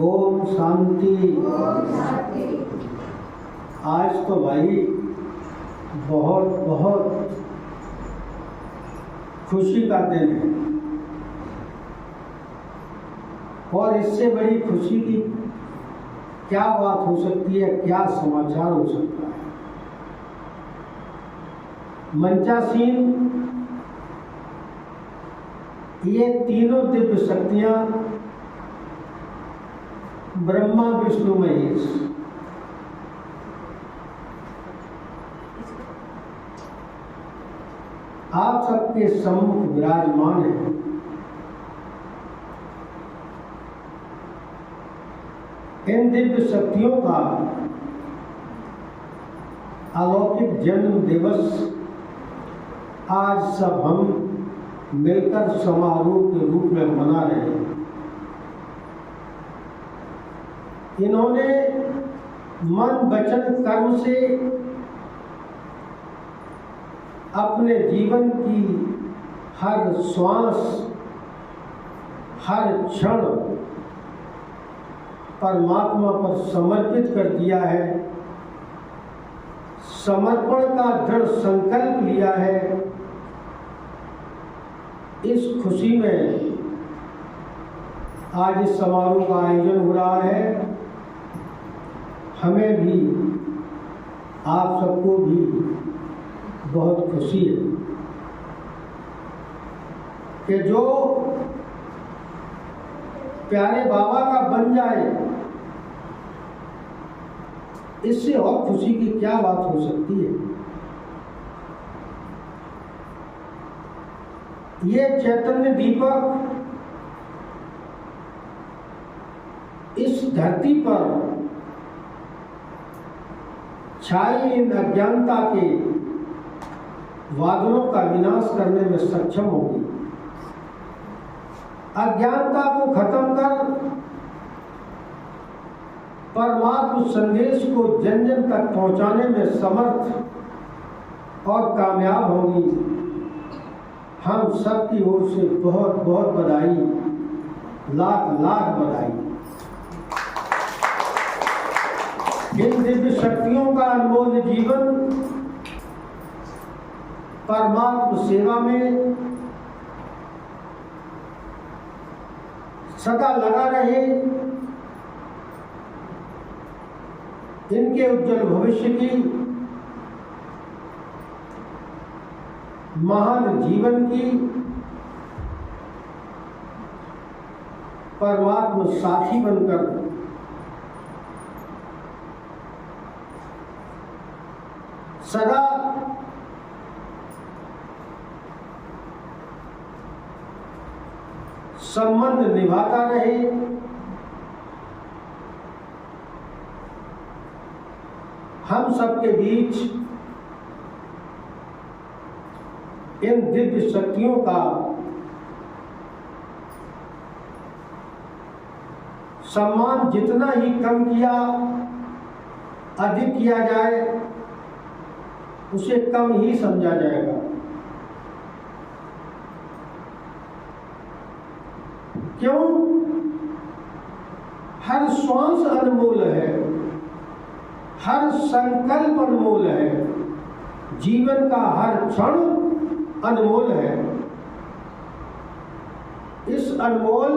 ओम शांति। आज तो भाई बहुत बहुत खुशी का दिन है और इससे बड़ी खुशी की क्या बात हो सकती है, क्या समाचार हो सकता है। मंचासीन ये तीनों दिव्य शक्तियां ब्रह्मा विष्णु महेश आप सबके सम्मुख विराजमान हैं। इन दिव्य शक्तियों का अलौकिक जन्म दिवस आज सब हम मिलकर समारोह के रूप में मना रहे हैं। इन्होंने मन वचन कर्म से अपने जीवन की हर श्वास हर क्षण परमात्मा पर समर्पित कर दिया है, समर्पण का दृढ़ संकल्प लिया है। इस खुशी में आज इस समारोह का आयोजन हो रहा है। हमें भी आप सबको भी बहुत खुशी है कि जो प्यारे बाबा का बन जाए, इससे और खुशी की क्या बात हो सकती है। ये चैतन्य दीपक इस धरती पर छाई इन अज्ञानता के वादलों का विनाश करने में सक्षम होगी। अज्ञानता को खत्म कर परमात्म संदेश को जन जन तक पहुंचाने में समर्थ और कामयाब होंगी। हम सबकी ओर से बहुत बहुत बधाई, लाख लाख बधाई। इन दिव्य शक्तियों का अनमोल जीवन परमात्म सेवा में सदा लगा रहे। इनके उज्जवल भविष्य की, महान जीवन की परमात्मा साथी बनकर सदा संबंध निभाता रहे। हम सबके बीच इन दिव्य शक्तियों का सम्मान जितना ही कम किया, अधिक किया जाए, उसे कम ही समझा जाएगा। क्यों? हर श्वास अनमोल है, हर संकल्प अनमोल है, जीवन का हर क्षण अनमोल है। इस अनमोल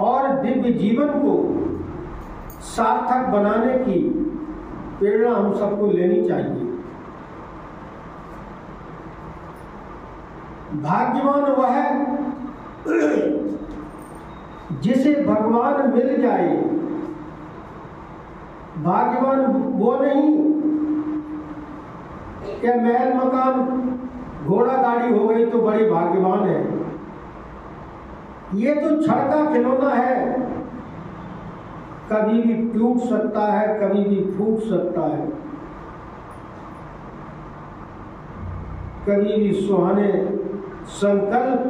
और दिव्य जीवन को सार्थक बनाने की प्रेरणा हम सबको लेनी चाहिए। भाग्यवान वह है जिसे भगवान मिल जाए। भाग्यवान वो नहीं कि महल मकान घोड़ा गाड़ी हो गई तो बड़ी भाग्यवान है। ये तो क्षण का खिलौना है, कभी भी टूट सकता है, कभी भी फूट सकता है, कभी भी सुहाने संकल्प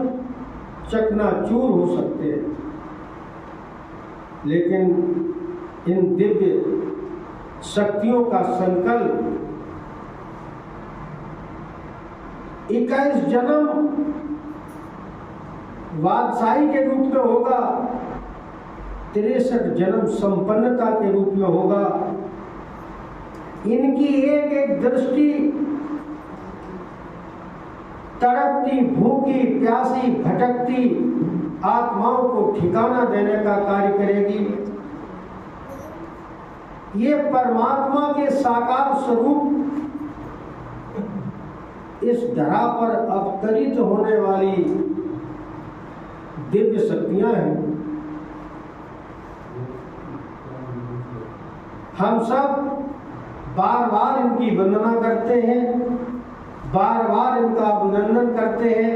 चकनाचूर हो सकते हैं। लेकिन इन दिव्य शक्तियों का संकल्प 21 जन्म बादशाही के रूप में होगा 63 जन्म संपन्नता के रूप में होगा। इनकी एक एक दृष्टि तड़पती, भूखी, प्यासी, भटकती आत्माओं को ठिकाना देने का कार्य करेगी। ये परमात्मा के साकार स्वरूप इस धरा पर अवतरित होने वाली दिव्य शक्तियां हैं। हम सब बार बार इनकी वंदना करते हैं, बार बार इनका अभिनंदन करते हैं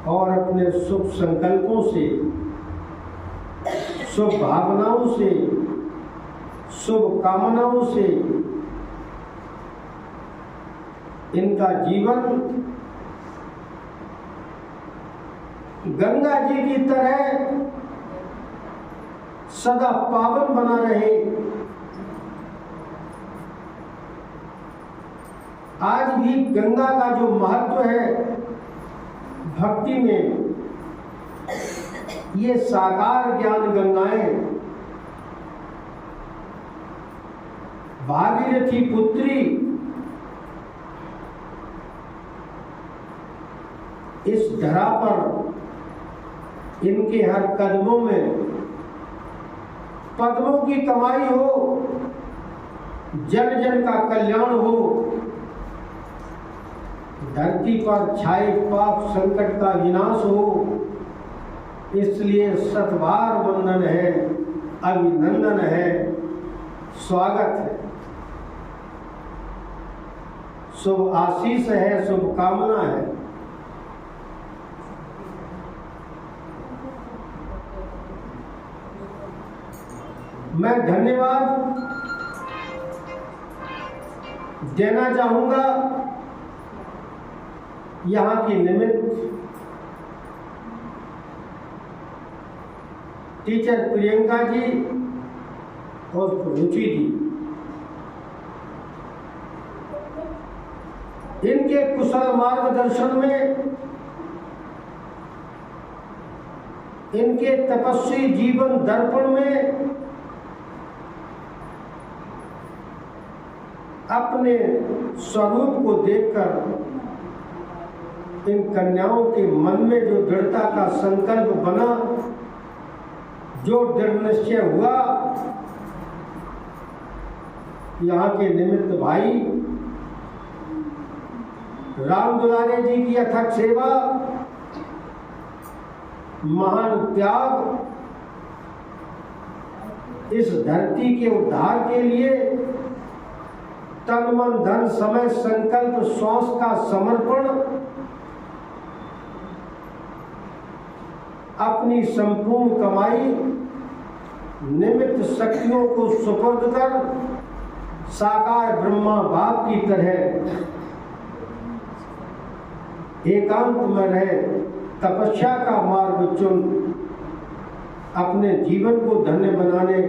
और अपने शुभ संकल्पों से, शुभ भावनाओं से, शुभ कामनाओं से इनका जीवन गंगा जी की तरह सदा पावन बना रहे। आज भी गंगा का जो महत्व है भक्ति में, ये साकार ज्ञान गंगाएं, भागीरथी पुत्री, इस धरा पर इनके हर कदमों में पद्मों की कमाई हो, जन जन का कल्याण हो, धरती पर छाए पाप संकट का विनाश हो। इसलिए सतबार वंदन है, अभिनंदन है, स्वागत है, शुभ आशीष है, शुभकामना है। मैं धन्यवाद देना चाहूंगा यहाँ की निमित्त टीचर प्रियंका जी और रुचि जी। इनके कुशल मार्गदर्शन में, इनके तपस्वी जीवन दर्पण में अपने स्वरूप को देखकर इन कन्याओं के मन में जो दृढ़ता का संकल्प बना, जो दृढ़ निश्चय हुआ, यहाँ के निमित्त भाई राम दुलारे जी की अथक सेवा, महान त्याग, इस धरती के उद्धार के लिए तन मन धन समय संकल्प श्वास का समर्पण, अपनी संपूर्ण कमाई निमित्त शक्तियों को सुपुर्द कर साकार ब्रह्मा बाप की तरह एकांत में रहे तपस्या का मार्ग चुन अपने जीवन को धन्य बनाने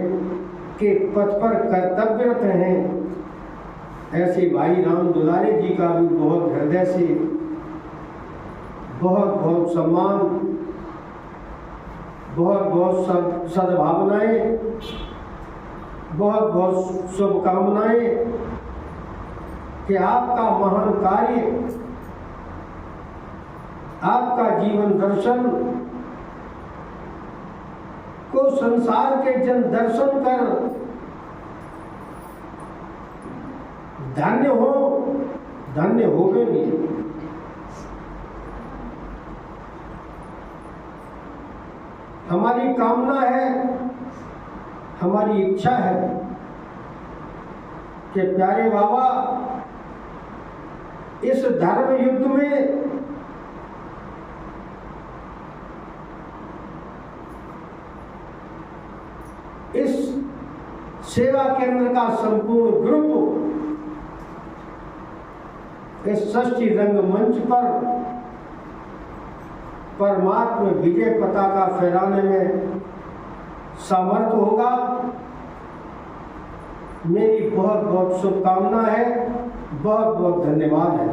के पथ पर कर्तव्यरत हैं। ऐसे भाई राम दुलारे जी का भी बहुत हृदय से बहुत बहुत सम्मान, बहुत बहुत सद्भावनाएं, बहुत बहुत शुभकामनाएं कि आपका महान कार्य, आपका जीवन दर्शन को संसार के जन दर्शन कर धन्य हो, धन्य होवेंगे। हमारी कामना है, हमारी इच्छा है कि प्यारे बाबा इस धर्म युद्ध में इस सेवा केंद्र का संपूर्ण ग्रुप इस षष्ठी रंग मंच पर परमात्मा विजय पताका फहराने में समर्थ होगा। मेरी बहुत बहुत शुभकामना है, बहुत बहुत धन्यवाद है।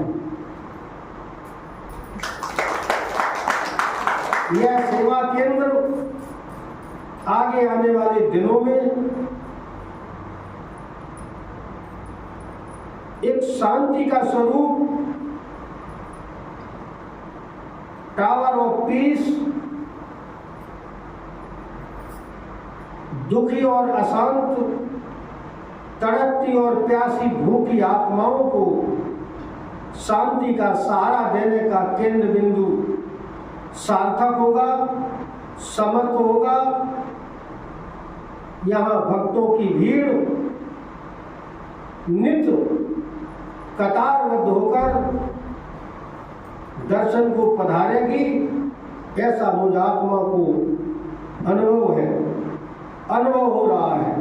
यह सेवा केंद्र आगे आने वाले दिनों में एक शांति का स्वरूप टावर ऑफ पीस दुखी और अशांत, तड़पती और प्यासी भूखी आत्माओं को शांति का सहारा देने का केंद्र बिंदु सार्थक होगा, समर्थ होगा। यहाँ भक्तों की भीड़ नित्य कतारबद्ध होकर दर्शन को पधारेगी, ऐसा मुझ आत्मा को अनुभव हो रहा है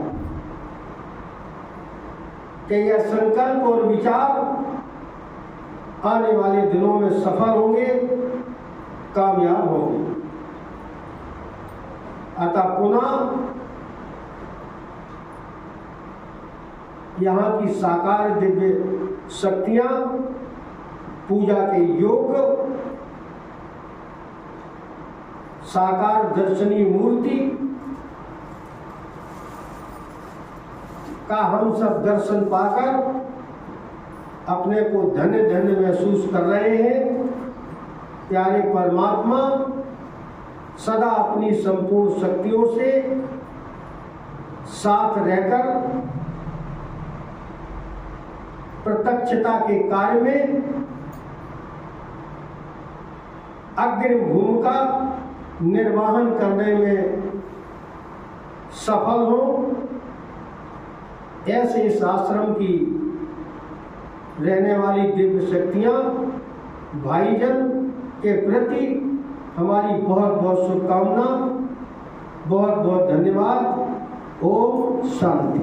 कि यह संकल्प और विचार आने वाले दिनों में सफल होंगे, कामयाब होंगे। अतः पुनः यहाँ की साकार दिव्य शक्तियां, पूजा के योग, साकार दर्शनीय मूर्ति का हम सब दर्शन पाकर अपने को धन्य धन्य महसूस कर रहे हैं। प्यारे परमात्मा सदा अपनी संपूर्ण शक्तियों से साथ रहकर प्रत्यक्षता के कार्य में अग्रिम भूमिका निर्वहन करने में सफल हो, ऐसे इस आश्रम की रहने वाली दिव्य शक्तियां भाईजन के प्रति हमारी बहुत बहुत शुभकामना, बहुत बहुत धन्यवाद। ओम शांति।